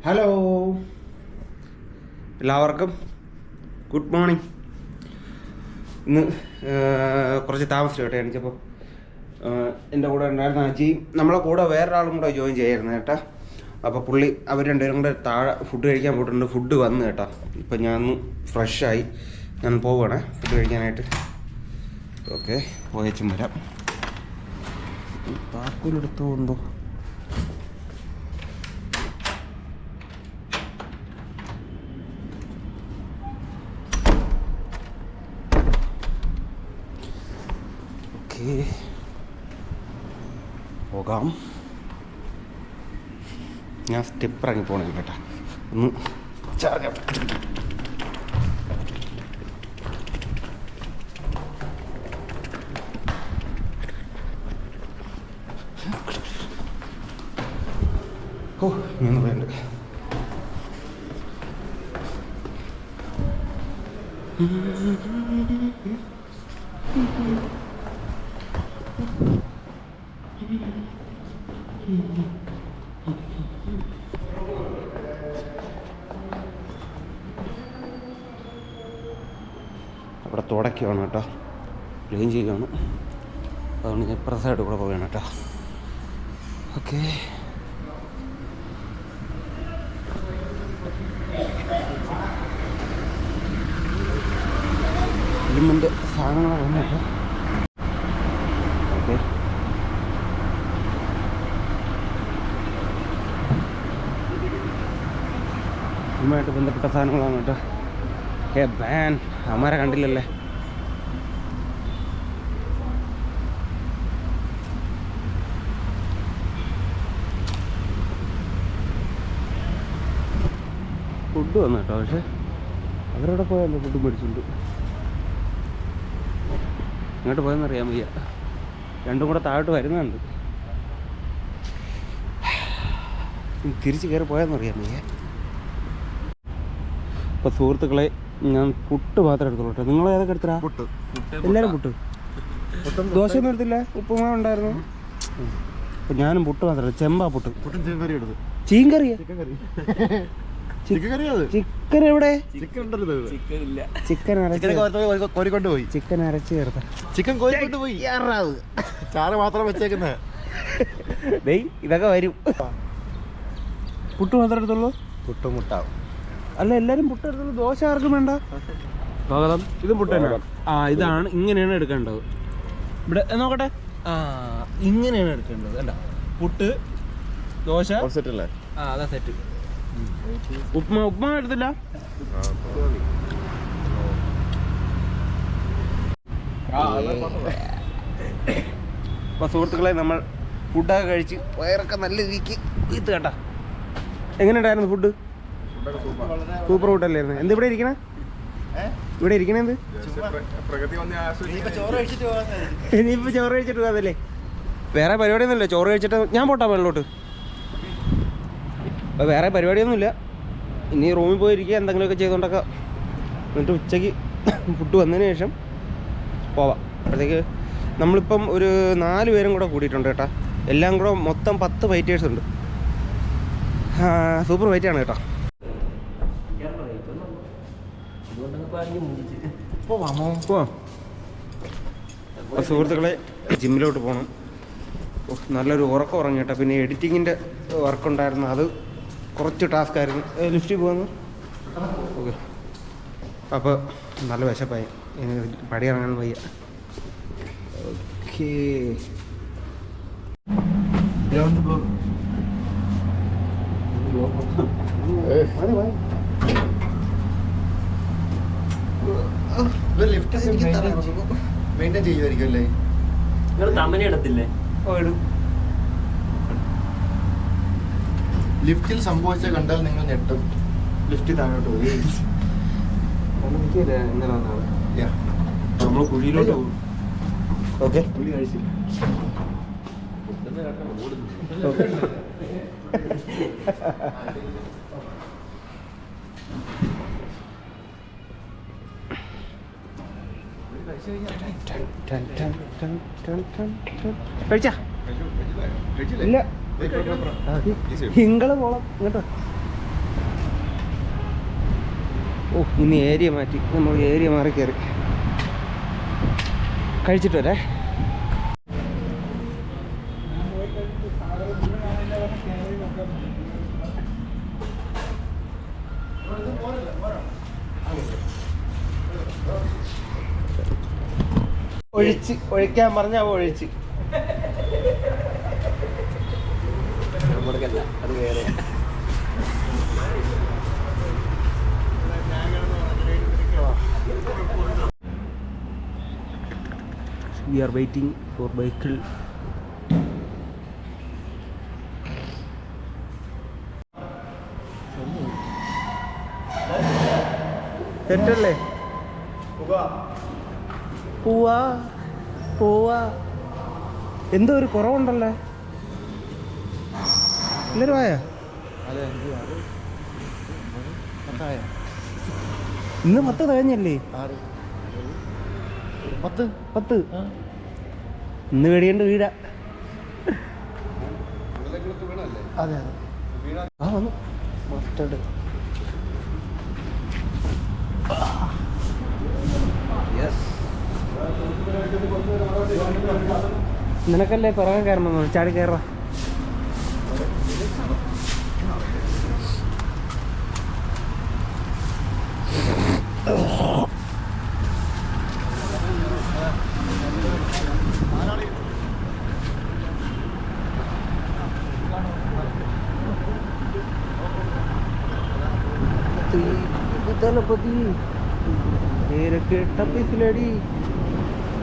Hello, എല്ലാവർക്കും good morning. ഇന്ന് കുറച്ച് താമസിച്ചു കേട്ടോ എണീച്ചപ്പോൾ. എൻ്റെ കൂടെ ഉണ്ടായിരുന്ന അജിയും നമ്മളെ കൂടെ വേറൊരാളും കൂടെ ജോയിൻ ചെയ്യായിരുന്നു കേട്ടോ. അപ്പോൾ പുള്ളി അവർ രണ്ടുപേരും കൂടെ താഴെ ഫുഡ് കഴിക്കാൻ പോയിട്ടുണ്ട്. ഫുഡ് വന്നു കേട്ടോ. ഇപ്പം ഞാൻ ഫ്രഷായി ഞാൻ പോവുകയാണേ ഫുഡ് കഴിക്കാനായിട്ട്. ഓക്കെ, പോയച്ചും വരാം. താക്കൂലെടുത്തോ എന്തോ. പോകാം. ഞാൻ സ്റ്റെപ്പ് ഇറങ്ങി പോകണേ കേട്ടാ. ഒന്ന് ചാർജ് ഓ ഞാൻ വേണ്ട. അവിടെ തുടക്കുകയാണ് കേട്ടോ, ക്ലീൻ ചെയ്യുകയാണ്. അതുകൊണ്ട് ഞാൻ ഇപ്പുറത്തെ കൂടെ പോവുകയാണ് കേട്ടോ. ഓക്കെ, ഫിലിമിൻ്റെ സാധനങ്ങളാണ് വന്നു കേട്ടോ. ഓക്കെ, ഫിലിമായിട്ട് ബന്ധപ്പെട്ട സാധനങ്ങളാണ് കേട്ടോ. ഏ ബാൻ അമ്മാരെ കണ്ടില്ലല്ലേ. ഫുഡ് വന്നു കേട്ടോ. പക്ഷെ അവരവിടെ പോയല്ലോ ഫുഡ് മേടിച്ചുണ്ട്. ഇങ്ങോട്ട് പോയെന്നറിയാൻ വയ്യ. രണ്ടും കൂടെ താഴോട്ട് വരുന്നുണ്ട്. തിരിച്ച് കയറി പോയെന്നറിയാൻ വയ്യ. അപ്പോൾ സുഹൃത്തുക്കളെ, ഞാൻ പുട്ട് മാത്രമേ എടുത്തുള്ളൂ കേട്ടോ. നിങ്ങൾ ഏതൊക്കെ എടുത്തരാ? പുട്ട്. എല്ലാവരും പുട്ട്. ദോശയൊന്നും എടുത്തില്ല? ഉപ്പുമാവ് ഉണ്ടായിരുന്നു. അപ്പം ഞാനും പുട്ട് മാത്രമല്ല, ചെമ്പാ പുട്ട്. ചീങ്കറി? ചിക്കൻ എവിടെ? ചിക്കൻ കോരിക്കൊണ്ടുപോയി. ചിക്കൻ അരച്ച് ചേർത്ത ചിക്കൻ കോരിക്കൊണ്ടുപോയി. ചാറ് മാത്രം വെച്ചേക്കുന്നത്. ഇതൊക്കെ വരും. പുട്ട് മാത്രമേ എടുത്തുള്ളൂ? പുട്ട് മുട്ടാവും. അല്ല, എല്ലാരും പുട്ട് എടുത്തുള്ളൂ. ദോശ ആർക്കും വേണ്ട. സ്വാഗതം. ഇതും പുട്ട് തന്നെ. ആ, ഇതാണ്, ഇങ്ങനെയാണ് എടുക്കേണ്ടത്. ഇവിടെ നോക്കട്ടെ. ആ, ഇങ്ങനെയാണ് എടുക്കേണ്ടത്. അല്ല, പുട്ട്, ദോശ സെറ്റല്ലേ? ആ, അതാ സെറ്റ്. ഉപ്മാ എടുത്തില്ല? അപ്പൊ സുഹൃത്തുക്കളെ, നമ്മൾ ഫുഡൊക്കെ കഴിച്ച് വയറൊക്കെ നല്ല രീതിക്ക് ഇത് കേട്ടാ. എങ്ങനെയുണ്ടായിരുന്നു ഫുഡ്? സൂപ്പർ ഫുഡല്ലായിരുന്നു. എന്ത് ഇവിടെ ഇരിക്കണേ? ഇവിടെ ഇരിക്കണേ എന്ത്? ഇനിയിപ്പോ ചോറ് കഴിച്ചിട്ട് പോകാതല്ലേ? വേറെ പരിപാടിയൊന്നുമില്ല. ചോറ് കഴിച്ചിട്ട് ഞാൻ പോട്ടാ വെള്ളോട്ട്. അപ്പോൾ വേറെ പരിപാടിയൊന്നുമില്ല. ഇനി റൂമിൽ പോയിരിക്കുക, എന്തെങ്കിലുമൊക്കെ ചെയ്തുകൊണ്ടൊക്കെ. എന്നിട്ട് ഉച്ചയ്ക്ക് ഫുഡ് വന്നതിന് ശേഷം പോവാം. അപ്പോഴത്തേക്ക് നമ്മളിപ്പം ഒരു 4 പേരും കൂടെ കൂടിയിട്ടുണ്ട് കേട്ടോ. എല്ലാം കൂടെ മൊത്തം 10 ഫൈറ്റേഴ്സ് ഉണ്ട്. സൂപ്പർ ഫൈറ്റാണ് കേട്ടോ. പോവാം. സുഹൃത്തുക്കളെ, ജിമ്മിലോട്ട് പോകണം. നല്ലൊരു ഉറക്കം ഉറങ്ങി കേട്ടോ. പിന്നെ എഡിറ്റിങ്ങിൻ്റെ വർക്കുണ്ടായിരുന്നു, അത് കുറച്ച് ടാസ്ക് ആയിരുന്നു. ലിഫ്റ്റിൽ പോകുന്നു. ഓക്കെ, അപ്പോൾ നല്ല വിശപ്പായി. പടി ഇറങ്ങാൻ വയ്യ. ഓക്കേ, മെയിൻറ്റെയിൻ ചെയ്യുമായിരിക്കും അല്ലേ? നിങ്ങൾ തമ്മനെ എടുത്തില്ലേ? ഓ, ഇടും. ലിഫ്റ്റിൽ സംഭവിച്ച കണ്ടാൽ നിങ്ങൾ ഞെട്ടും. ലിഫ്റ്റ് താഴോട്ട് പോയി. നമ്മൾ കുഴിയിലോട്ട് പോകും. ഓക്കെ, കുഴി കഴിച്ചില്ല. കഴിച്ചാ? ഇല്ല, ഇങ്ങള് പോളം ഇങ്ങോട്ടോ. ഓ ഇനി ഏരിയ മാറ്റി, നമ്മൾ ഏരിയ മാറി കയറി. കഴിച്ചിട്ട് വരെ. ഒഴിക്കാൻ പറഞ്ഞ അവ ഒഴിച്ച്. അത് വേറെ. We are waiting for vehicle. സെറ്റല്ലേ? പോവാ പോവാ. എന്തോ ഒരു കുറവുണ്ടല്ലേ? എല്ലാവരും ആയാ? ഇന്ന് 10 കഴിഞ്ഞല്ലേ? 10 ഇന്ന് വെടിയേണ്ട വീടാ. അതെ ആ വന്നു മസ്റ്റർഡ്. നിനക്കല്ലേ പിറകെ കയറണം, ചാടി കയറാ.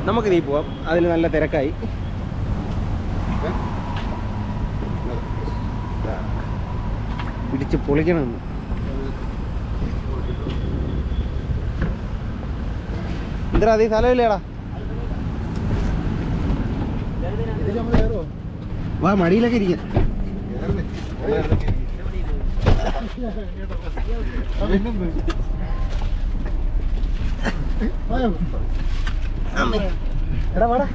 നമുക്ക് നീ പോവാം, അതിന് നല്ല തിരക്കായി. പിടിച്ച് പൊളിക്കണമെന്ന്. എന്താ അതീ സ്ഥലമില്ലേടാ? വാ മടിയിലൊക്കെ ഇരിക്കാം. എടാ വാടാ.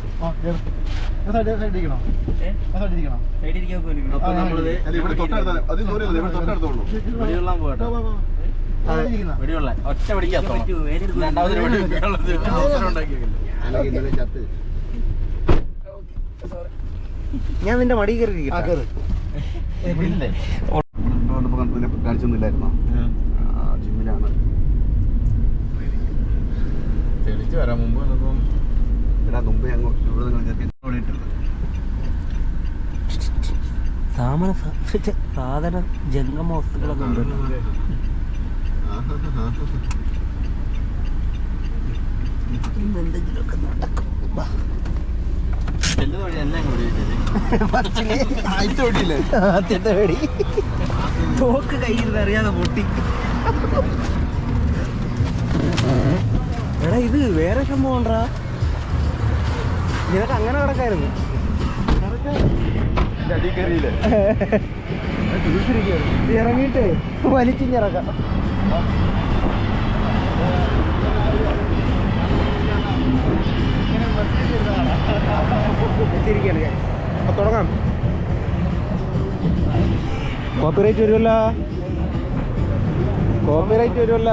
ഞാൻ നിന്റെ മടി കയറി കാണിച്ചൊന്നുമില്ലായിരുന്നോ? ജിമ്മിലാണ് തെളിച്ച് വരാൻ മുമ്പ് മുമ്പേ സാധന ജംഗമ വസ്തുക്കളൊക്കെ ഉണ്ട്. എന്തെങ്കിലുമൊക്കെ നടക്കും. തോക്ക് കയ്യിൽ അറിയാതെ പൊട്ടി. എടാ ഇത് വേറെ സംഭവം ഉണ്ടാ. നിനക്ക് അങ്ങനെ കിടക്കായിരുന്നു. ഇറങ്ങിയിട്ട് വലിച്ചിറക്കാം. അപ്പൊ തുടങ്ങാം. Copyright വരുമല്ല, copyright വരുമല്ല.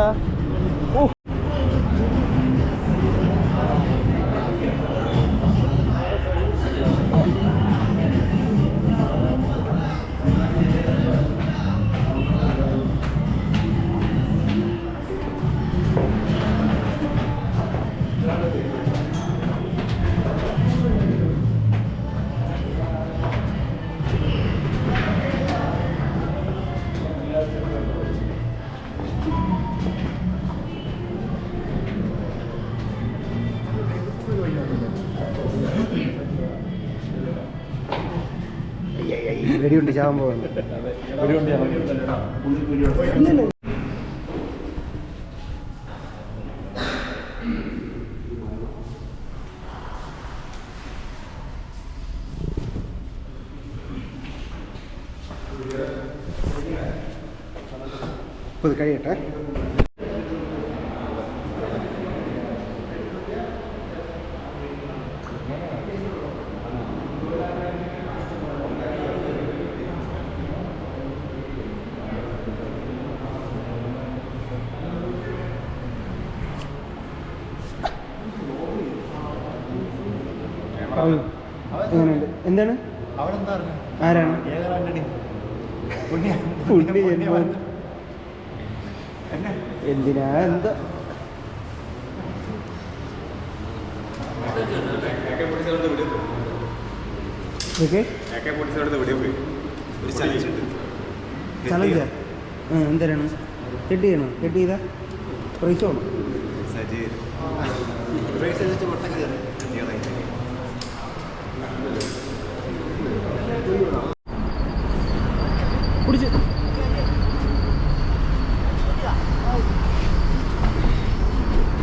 വെടിയുണ്ട് ചാവാൻ പോകുന്നു. ഇത് കഴിയട്ടെ. എങ്ങനെയുണ്ട്? എന്താണ്? ആരാണ്? എന്തിനാ എന്താ? ചലഞ്ചാ? എന്തരാണ്? ഹെഡ് ചെയ്യണോ? ഹെഡ് ചെയ്താ പ്രൈസ് വേണം. പിടിച്ച്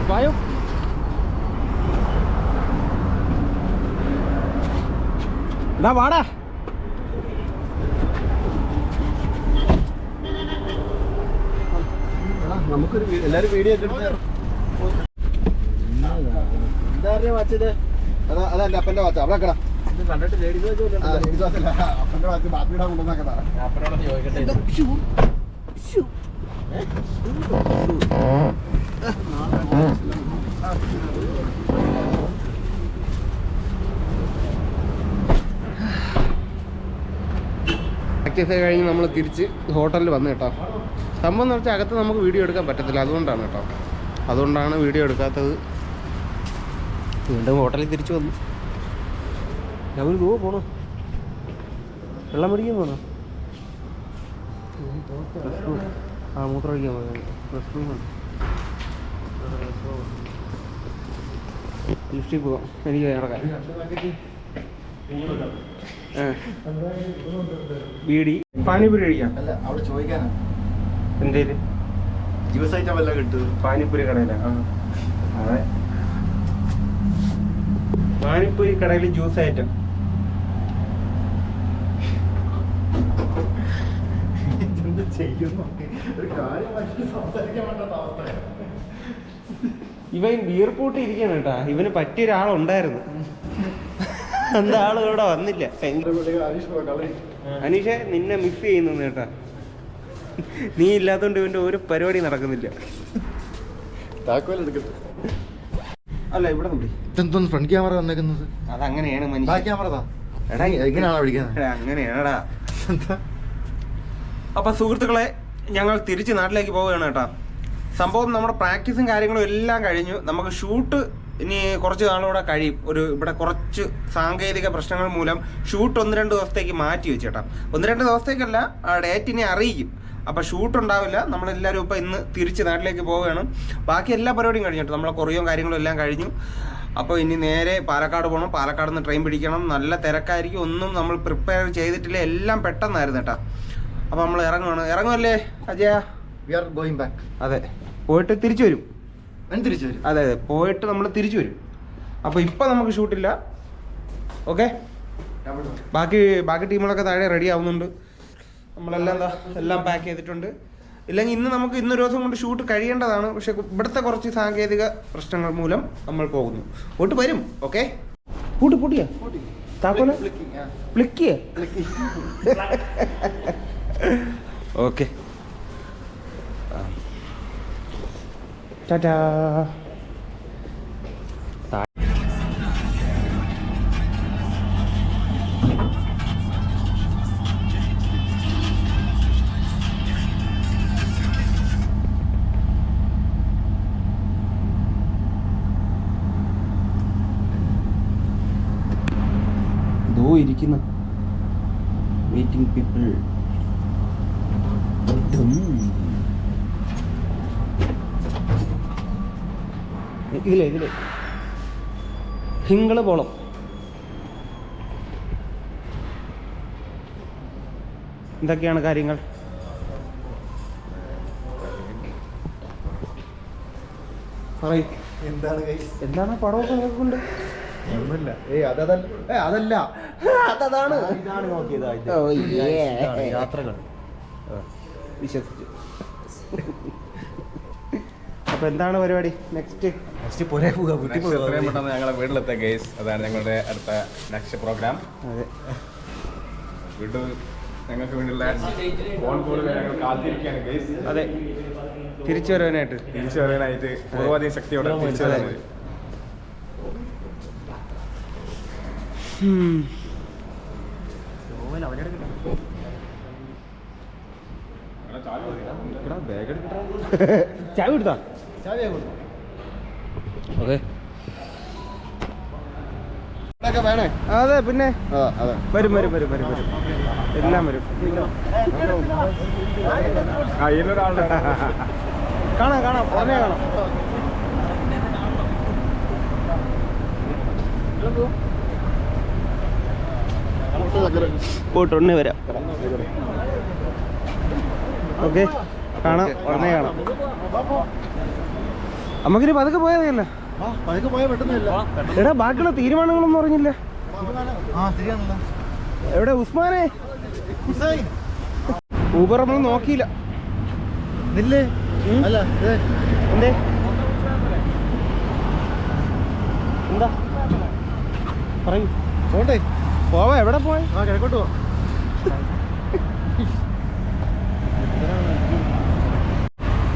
വായോ. എടാ വാടാ. നമുക്കൊരു എല്ലാരും വീഡിയോ ഒക്കെ എന്താ വാച്ചത്? അതല്ല അപ്പന്റെ വാച്ച അവിടെ വെക്കടാ. കണ്ടിട്ട് ലേഡീസ് വാച്ചല്ല അപ്പന്റെ വാച്ച് ബാത്റൂമിടാൻ കൊണ്ടുവന്നാക്കടാ. അപ്പനോടൊന്ന് ചോദിക്കട്ടെ. പ്രാക്ടീസ് കഴിഞ്ഞ് നമ്മൾ തിരിച്ച് ഹോട്ടലിൽ വന്നു കേട്ടോ. സംഭവം എന്ന് വെച്ചാൽ അകത്ത് നമുക്ക് വീഡിയോ എടുക്കാൻ പറ്റത്തില്ല, അതുകൊണ്ടാണ് കേട്ടോ. അതുകൊണ്ടാണ് വീഡിയോ എടുക്കാത്തത്. വീണ്ടും ഹോട്ടലിൽ തിരിച്ചു വന്നു. അവർ പോണോ? വെള്ളം പിടിക്കാൻ പോണോ? ആ മൂത്രമൊഴിക്കാൻ പോകുന്നത് റെസ്റ്റ് റൂമാണ്. ലിഫ്റ്റിൽ പോവാം. എനിക്ക് നടക്കാൻ ബീഡി പാനിപ്പൂരി കഴിക്കാം. അല്ല അവിടെ ചോദിക്കാനാ. എന്തേലും ജ്യൂസ് ഐറ്റം വല്ല കിട്ടും പാനിപ്പൂരി കടയിലാണ്. അതെ, പാനിപ്പൂരി കടയിൽ ജ്യൂസ് ഐറ്റം. ഇവൻ വീർപ്പൂട്ടി ഇരിക്കണം കേട്ടാ. ഇവന് പറ്റിയ ഒരാളുണ്ടായിരുന്നു. എന്താ ആള് ഇവിടെ വന്നില്ല. അനീഷെ നിന്നെ മിസ് ചെയ്യുന്നു കേട്ടാ. നീ ഇല്ലാത്തോണ്ട് ഇവന്റെ ഒരു പരിപാടി നടക്കുന്നില്ല. അല്ല ഇവിടെ ഇതെന്തോന്ന് ഫ്രണ്ട് ക്യാമറ വന്നേക്കുന്നത്? അതങ്ങനെയാണ് അങ്ങനെയാണടാ. അപ്പൊ സുഹൃത്തുക്കളെ, ഞങ്ങൾ തിരിച്ച് നാട്ടിലേക്ക് പോവുകയാണ് കേട്ടാ. സംഭവം നമ്മുടെ പ്രാക്ടീസും കാര്യങ്ങളും എല്ലാം കഴിഞ്ഞു. നമുക്ക് ഷൂട്ട് ഇനി കുറച്ച് നാളൂടെ കഴിയും. ഇവിടെ കുറച്ച് സാങ്കേതിക പ്രശ്നങ്ങൾ മൂലം ഷൂട്ട് 1-2 ദിവസത്തേക്ക് മാറ്റി വെച്ചേട്ടാ. 1-2 ദിവസത്തേക്കല്ല, ആ ഡേറ്റ് ഇനി അറിയിക്കും. അപ്പോൾ ഷൂട്ട് ഉണ്ടാവില്ല. നമ്മളെല്ലാവരും ഇപ്പോൾ ഇന്ന് തിരിച്ച് നാട്ടിലേക്ക് പോവുകയാണ്. ബാക്കി എല്ലാ പരിപാടിയും കഴിഞ്ഞിട്ട് നമ്മളെ കൊറിയോയും കാര്യങ്ങളും എല്ലാം കഴിഞ്ഞു. അപ്പോൾ ഇനി നേരെ പാലക്കാട് പോകണം. പാലക്കാട് നിന്ന് ട്രെയിൻ പിടിക്കണം. നല്ല തിരക്കായിരിക്കും. ഒന്നും നമ്മൾ പ്രിപ്പയർ ചെയ്തിട്ടില്ല. എല്ലാം പെട്ടെന്നായിരുന്നു കേട്ടോ. അപ്പോൾ നമ്മൾ ഇറങ്ങുമല്ലേ Ajaya? We are going back. അതെ, പോയിട്ട് തിരിച്ചു വരും. അതെ, പോയിട്ട് നമ്മൾ തിരിച്ചു വരും. അപ്പോൾ ഇപ്പം നമുക്ക് ഷൂട്ടില്ല. ഓക്കെ, ബാക്കി ടീമുകളൊക്കെ താഴെ റെഡി ആവുന്നുണ്ട്. നമ്മളെല്ലാം എല്ലാം പാക്ക് ചെയ്തിട്ടുണ്ട്. ഇല്ലെങ്കിൽ ഇന്നൊരു ദിവസം കൊണ്ട് ഷൂട്ട് കഴിയേണ്ടതാണ്. പക്ഷെ ഇവിടുത്തെ കുറച്ച് സാങ്കേതിക പ്രശ്നങ്ങൾ മൂലം നമ്മൾ പോകുന്നു. പോയിട്ട് വരും. ഓക്കെ, പൂട്ടിയാ താക്കോല പ്ലിക്കിയ. ഓക്കെ, ടാറ്റാ. ഇരിക്കുന്ന വെയിറ്റിംഗ് പീപ്പിൾ. ഇതിലെ ഹിങ്കള് പോളം. എന്തൊക്കെയാണ് കാര്യങ്ങൾ? എന്താണ് പടമൊക്കെ നോക്കുന്നുണ്ട്? അതല്ല യാത്രകൾ വിശ്വസിച്ചു. അപ്പൊ എന്താണ് പരിപാടി? നെക്സ്റ്റ് എത്രയും പെട്ടെന്ന് ഞങ്ങളെ വീട്ടിലെത്താം ഗൈസ്. അതാണ് ഞങ്ങളുടെ അടുത്ത നെക്സ്റ്റ് പ്രോഗ്രാം. അതെ, വീണ്ടും ഞങ്ങൾക്ക് വേണ്ടിയുള്ള ഫോൺ കോളുകൾ ഞങ്ങൾ കാത്തിരിക്കുകയാണ് ഗൈസ്. അതെ, തിരിച്ചു വരാനായിട്ട് പൂർവാധികം ശക്തിയോടെ തിരിച്ചു വരാൻ. ചായ കൊടുത്താ അതെ വേണേ അതെ പിന്നെ അതെ വരും വരും വരും വരും വരും എല്ലാം വരും കാണാം കാണാം ഉടനെ കാണാം പോയിട്ടുടനെ വരാം ഓക്കെ കാണാം ഉടനെ കാണാം നമുക്കിനി പതുക്കെ പോയതല്ല എടാ ബാക്കിയുള്ള തീരുമാനങ്ങളൊന്നും പറഞ്ഞില്ല എവിടെ ഉസ്മാനെ ഊബർ നമ്മൾ നോക്കിയില്ല എന്തേ എന്താ പറയൂ പോണ്ടേ പോവാ എവിടെ പോയ കിഴക്കോട്ട് പോ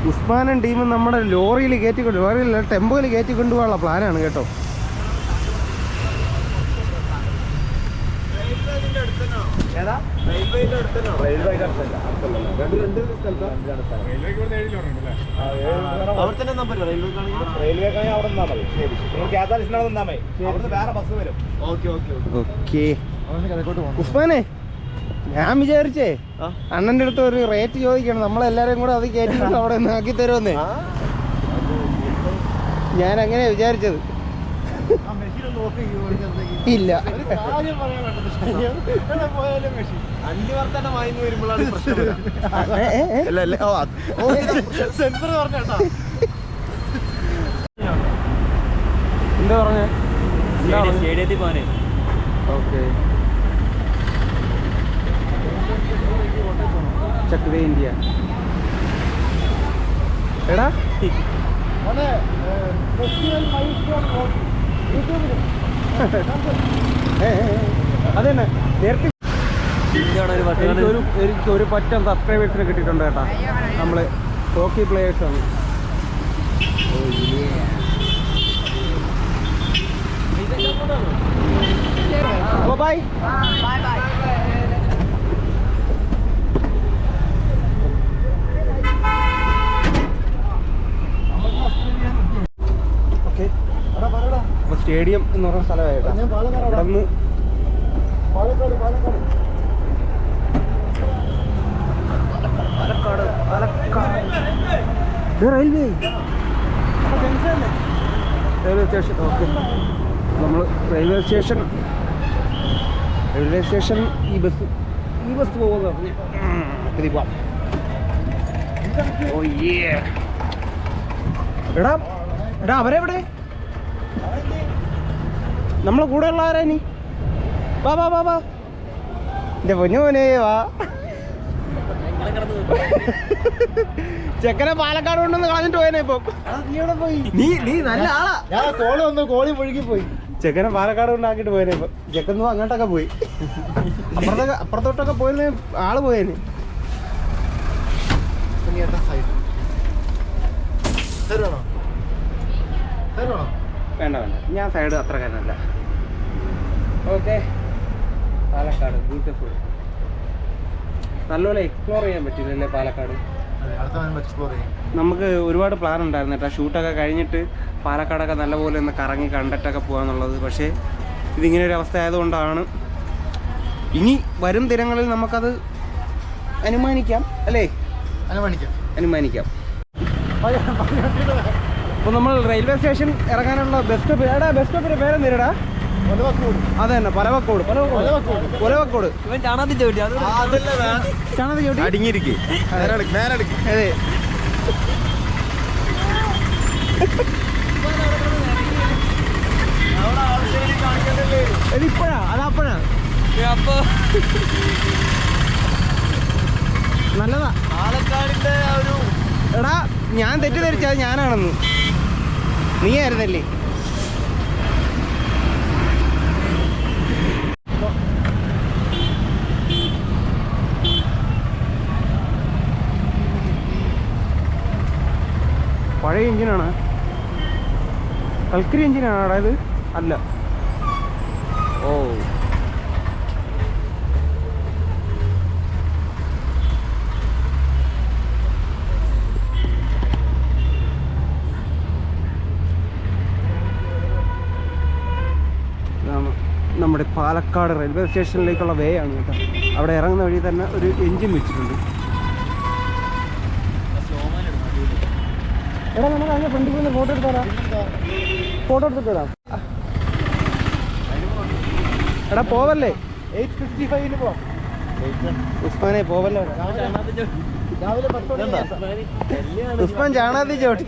ഉസ്മാനും ടീമും നമ്മുടെ ലോറിയിൽ കയറ്റിക്കൊണ്ട് ലോറിയിൽ ടെമ്പോയിൽ കയറ്റി കൊണ്ടുപോകാനുള്ള പ്ലാനാണ് കേട്ടോ. ഉസ്മാനെ ഞാൻ വിചാരിച്ചേ അണ്ണന്റെ അടുത്ത് ഒരു റേറ്റ് ചോദിക്കണം, നമ്മളെല്ലാരും കൂടെ അത് കയറ്റിക്കൊണ്ട് അവിടെ നിന്ന് ആക്കി തരുമെന്നേ. ഞാൻ അങ്ങനെ വിചാരിച്ചത്. ഇല്ല എന്താ പറഞ്ഞേ? സ്റ്റേഡിയത്തിൽ പോകാനേ. ഓക്കെ ചക്ര ഇന്ത്യ എടാ അതന്നെ നേരത്തെ എനിക്കൊരു പറ്റം സബ്സ്ക്രൈബേഴ്സിനെ കിട്ടിയിട്ടുണ്ട് കേട്ടാ. നമ്മള് ഹോക്കി പ്ലേയേഴ്സാണ്. ബൈ സ്റ്റേഡിയം എന്ന് പറഞ്ഞ സ്ഥലമായിട്ടാ. ഇവിടെ നിന്ന് റെയിൽവേ സ്റ്റേഷൻ. ഓക്കെ നമ്മൾ റെയിൽവേ സ്റ്റേഷൻ ഈ ബസ് പോകുമെന്ന് പറഞ്ഞ് പോവാം. ഓ എടാ എടാ അവരെവിടെ? നമ്മളെ കൂടെ ഉള്ള ആരാ നീ? വാ വാ വാ വാ എന്റെ പൊന്നുമോനെ വാ. ചെക്കനെ പാലക്കാട് കൊണ്ടൊന്ന് കളഞ്ഞിട്ട് പോയനെ. ഇപ്പം നീ നല്ല ആളാ. കോളി വന്നു, കോളി മുഴുകി പോയി. ചെക്കനെ പാലക്കാട് കൊണ്ടാക്കിട്ട് പോയനെ. ഇപ്പം ചെക്കൻ അങ്ങോട്ടൊക്കെ പോയി. അപ്പുറത്തോട്ടൊക്കെ പോയതിന് ആള് പോയേന്. വേണ്ട വേണ്ട, ഞാൻ സൈഡ് അത്ര കാരണമല്ല. Okay Palakkad beautiful. നല്ലപോലെ എക്സ്പ്ലോർ ചെയ്യാൻ പറ്റില്ലല്ലേ പാലക്കാട്? നമുക്ക് ഒരുപാട് പ്ലാൻ ഉണ്ടായിരുന്നു കേട്ടോ, ഷൂട്ടൊക്കെ കഴിഞ്ഞിട്ട് പാലക്കാടൊക്കെ നല്ലപോലെ ഒന്ന് കറങ്ങി കണ്ടിട്ടൊക്കെ പോകാന്നുള്ളത്. പക്ഷേ ഇതിങ്ങനെ ഒരു അവസ്ഥ ആയതുകൊണ്ടാണ്. ഇനി വരും ദിനങ്ങളിൽ നമുക്കത് അനുമാനിക്കാം അല്ലേ? അനുമാനിക്കാം. അപ്പോൾ നമ്മൾ റെയിൽവേ സ്റ്റേഷൻ ഇറങ്ങാനുള്ള ബസ് സ്റ്റോപ്പ്. എടാ ബസ് സ്റ്റോപ്പിന്റെ പേരെന്തിരടാ? അത് തന്നെ പലവക്കോട്. ഇവൻ ചാണകത്തിൽ ചവിട്ടി അടങ്ങിയിരിക്കും. അതെ ഇതിപ്പോഴാ അതപ്പോഴാ അപ്പൊ നല്ലതാ. പാലക്കാടിന്റെ ഒരു എടാ ഞാൻ തെറ്റിദ്ധരിച്ചത് ഞാനാണെന്ന്. നീ ആയിരുന്നല്ലേ? പഴയ എഞ്ചിനാണ്, കൽക്കരി എഞ്ചിനാണ് ഇത്. അല്ല, ഓ നമ്മുടെ പാലക്കാട് റെയിൽവേ സ്റ്റേഷനിലേക്കുള്ള വേ ആണ് കേട്ടോ. അവിടെ ഇറങ്ങുന്ന വഴി തന്നെ ഒരു എൻജിൻ വെച്ചിട്ടുണ്ട്. എടാ നമുക്ക് അങ്ങനെ ഫ്രണ്ടിൽ പോയി ഫോട്ടോ എടുത്താലാ? ഫോട്ടോ എടുത്തിട്ട് വരാം. എടാ പോവല്ലേ? 8:55 പോവാം. ഉസ്മാനെ പോവല്ലോ. ഉസ്മാൻ ചാണാതി ചവിട്ടി.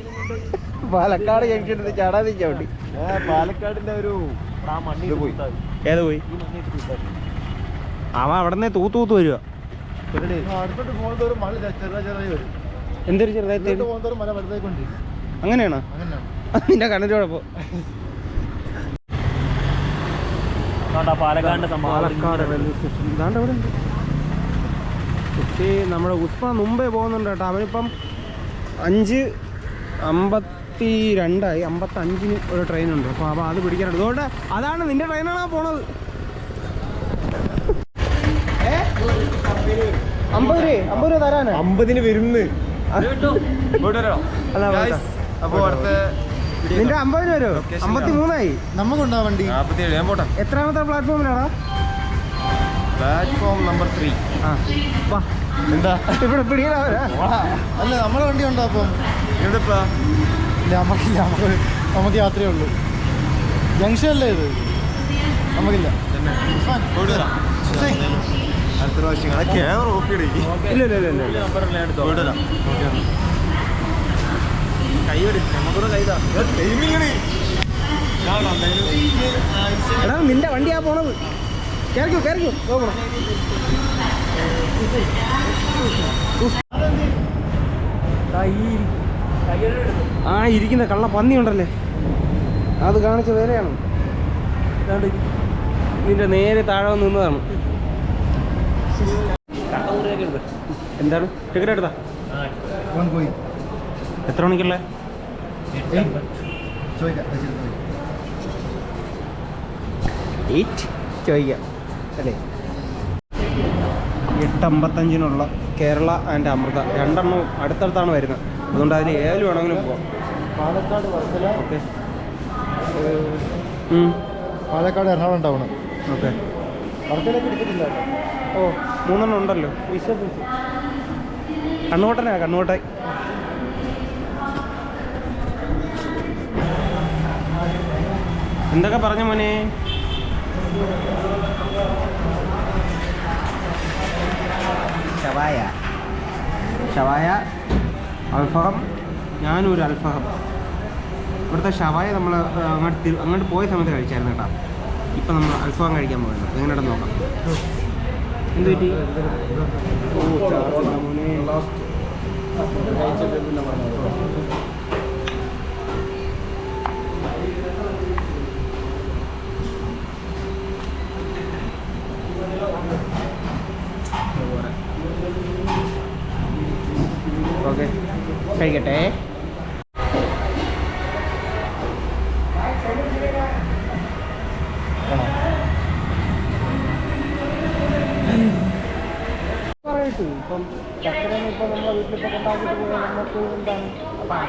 പാലക്കാട് ജംഗ്ഷനിൽ ചാണാതി ചവിട്ടി. പാലക്കാടിന്റെ ഒരു പോയി. ഏത് പോയി? അവ അവിടെ നിന്ന് തൂത്ത് വരുക. അടുത്തോട്ട് പോകുന്നതോറും മഴ ചെറുതായി വരും. എന്തൊരു ചെറുതായി പോകുന്നതോറും മഴ വലുതായിക്കൊണ്ടിരിക്കും. അങ്ങനെയാണോ? നിന്റെ കണ്ണിനോടൊപ്പം പാലക്കാട് റെയിൽവേ സ്റ്റേഷൻ ഇതാണ്ട് അവിടെ ഉണ്ട്. പക്ഷേ നമ്മുടെ ഉസ്മാൻ മുമ്പേ പോകുന്നുണ്ട് കേട്ടോ. അവനിപ്പം 5:52 55 ഒരു ട്രെയിനുണ്ട്. അപ്പോൾ അത് പിടിക്കാനുണ്ട്. അതുകൊണ്ട് അതാണ് നിന്റെ ട്രെയിനാണോ പോണത്? 50 രൂപ തരാനാ? 50 വരുന്നു. അപ്പൊ അടുത്ത നിന്റെ 50 വരുമോ? 53 നമുക്കുണ്ടോ വണ്ടി? എത്രാമത്തെ പ്ലാറ്റ്ഫോമിലാണോ? Platform number 3. ആ വാ. എന്താ ഇവിടെ പിടിക്കണവരാ? അല്ല നമ്മളെ വണ്ടി ഉണ്ടോ? അപ്പം എവിടെപ്പാ? നമുക്കില്ല. നമുക്ക് യാത്രയേ ഉള്ളൂ. ജംഗ്ഷൻ അല്ലേ ഇത്? നമുക്കില്ല. അടുത്ത പ്രാവശ്യം ക്യാമറ ഓഫ് ചെയ്യണേ. ഇല്ല എടാ നിന്റെ വണ്ടിയാ പോണത്. കേറിക്കോ പോകണം. ആ ഇരിക്കുന്ന കള്ള പന്നി ഉണ്ടല്ലേ, അത് കാണിച്ച വേലയാണ്. ഇതിന്റെ നേരെ താഴെ നിന്നതാണ്. എന്താണ് ടിക്കറ്റ് എടുത്താ? എത്ര മണിക്കുള്ള? 8 ചോദിക്കാം അല്ലേ? 8:55 കേരള ആൻഡ് അമൃത രണ്ടെണ്ണവും അടുത്തടുത്താണ് വരുന്നത്. അതുകൊണ്ട് അതിൽ ഏതിൽ വേണമെങ്കിലും പോവാം. Palakkad Varkala. Okay. Palakkad Ernakulam town. Okay. വർക്കലൊക്കെ എടുത്തിട്ടില്ല. ഓ 3 ഉണ്ടല്ലോ. കണ്ണുകോട്ടായി. എന്തൊക്കെ പറഞ്ഞ മോനെ? ഷവായ അൽഫഹം. ഞാനൊരു അൽഫഹം. ഇവിടുത്തെ ഷവായ നമ്മൾ അങ്ങോട്ട് പോയ സമയത്ത് കഴിച്ചായിരുന്നു കേട്ടോ. ഇപ്പം നമ്മൾ അൽഫഹം കഴിക്കാൻ പോകുന്നത്. എങ്ങനെയാണെന്ന് നോക്കാം. എന്ത് പറ്റി? ഓക്കെ കഴിക്കട്ടെ. ഇപ്പം ചക്കരനെ ഇപ്പം നമ്മളെ വീട്ടിലിപ്പോൾ കൊണ്ടാക്കിയിട്ട് പോയാൽ നമുക്ക് എന്താണ് അപ്പം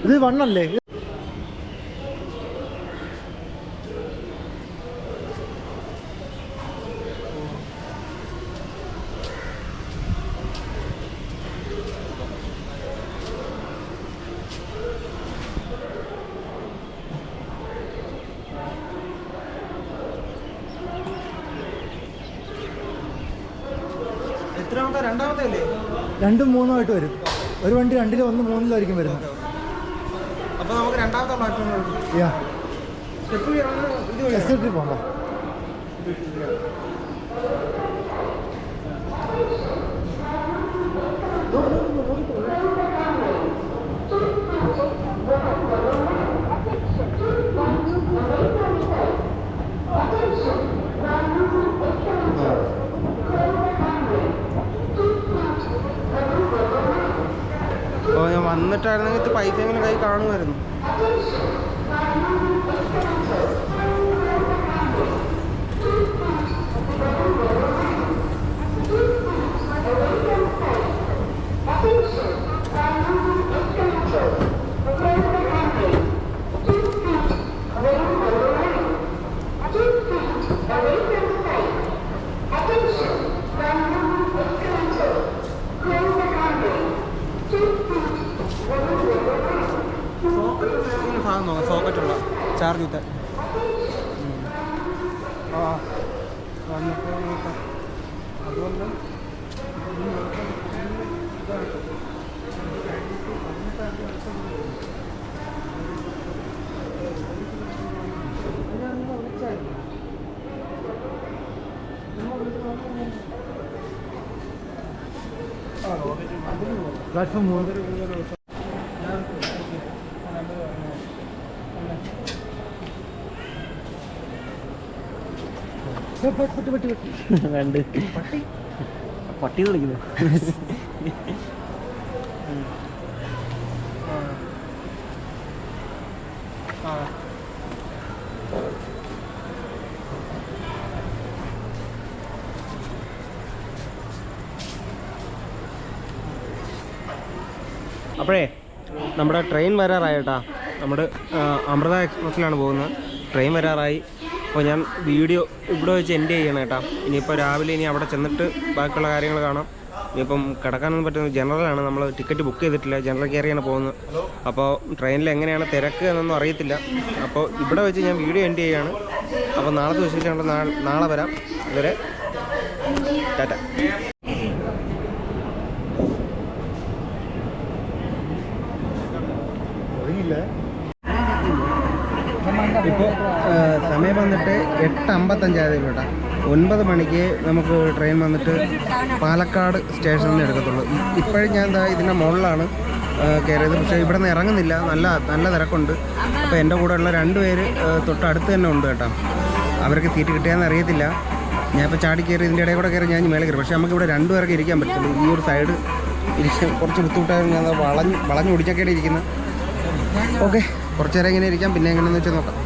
ഇത് വണ്ണല്ലേ? എത്രാമത്തെ? രണ്ടാമത്തെ അല്ലേ? 2ഉം 3ഉം ആയിട്ട് വരും. ഒരു വണ്ടി 2ലും 1 3ലായിരിക്കും വരുന്നത്. അപ്പോൾ നമുക്ക് രണ്ടാമത്തെ പ്ലാറ്റ്ഫോമിൽ സ്റ്റെപ്പ് പോകണ്ട. മറ്റായിരുന്നെങ്കിൽ ഇത് പൈസ എങ്ങനെ കൈ കാണുമായിരുന്നു. സാധനം നോക്കാം, സോക്കറ്റുള്ള ചാർജ് കിട്ടാൻ. ആ വന്നിട്ട് നോക്കാം. അതുകൊണ്ട് പ്ലാറ്റ്ഫോം 3 രണ്ട് പട്ടി വിളിക്കുന്നു. അപ്പോഴേ നമ്മുടെ ട്രെയിൻ വരാറായിട്ടാ. നമ്മുടെ അമൃത എക്സ്പ്രസ്സിലാണ് പോകുന്നത്. ട്രെയിൻ വരാറായി. അപ്പോൾ ഞാൻ വീഡിയോ ഇവിടെ വെച്ച് എൻഡ് ചെയ്യണം കേട്ടോ. ഇനിയിപ്പോൾ രാവിലെ ഇനി അവിടെ ചെന്നിട്ട് ബാക്കിയുള്ള കാര്യങ്ങൾ കാണാം. ഇനിയിപ്പം കിടക്കാനൊന്നും പറ്റുന്നത് ജനറലാണ്. നമ്മൾ ടിക്കറ്റ് ബുക്ക് ചെയ്തിട്ടില്ല, ജനറൽ കയറിയാണ് പോകുന്നത്. അപ്പോൾ ട്രെയിനിൽ എങ്ങനെയാണ് തിരക്ക് എന്നൊന്നും അറിയത്തില്ല. അപ്പോൾ ഇവിടെ വെച്ച് ഞാൻ വീഡിയോ എൻഡ് ചെയ്യുകയാണ്. അപ്പോൾ നാളത്തെ വിശേഷങ്ങൾ നാളെ വരാം. ഇതുവരെ ടാറ്റ. ഇപ്പോൾ സമയം വന്നിട്ട് 8:55 കേട്ടോ. 9 മണിക്ക് നമുക്ക് ട്രെയിൻ വന്നിട്ട് പാലക്കാട് സ്റ്റേഷനിൽ നിന്ന് എടുക്കത്തുള്ളൂ. ഇപ്പോഴും ഞാൻ എന്താ ഇതിൻ്റെ മുകളിലാണ് കയറിയത്. പക്ഷേ ഇവിടെ നിന്ന് ഇറങ്ങുന്നില്ല, നല്ല തിരക്കുണ്ട്. അപ്പോൾ എൻ്റെ കൂടെ ഉള്ള 2 പേര് തൊട്ടടുത്ത് തന്നെ ഉണ്ട് കേട്ടോ. അവർക്ക് സീറ്റ് കിട്ടിയാന്ന് അറിയത്തില്ല. ഞാൻ ഇപ്പോൾ ചാടി കയറി ഇതിൻ്റെ ഇടയിൽ കൂടെ കയറി ഞാൻ മേലെ കയറി. പക്ഷേ നമുക്കിവിടെ 2 പേർക്ക് ഇരിക്കാൻ പറ്റുള്ളൂ. ഈ ഒരു സൈഡ് ഇരിക്കാൻ കുറച്ച് ബുദ്ധിമുട്ടായിരുന്നു. ഞാൻ വളഞ്ഞു ഓടിച്ചൊക്കെയാണ് ഇരിക്കുന്നത്. ഓക്കെ, കുറച്ച് നേരം ഇങ്ങനെ ഇരിക്കാം, പിന്നെ എങ്ങനെയാണെന്ന് വെച്ചാൽ നോക്കാം.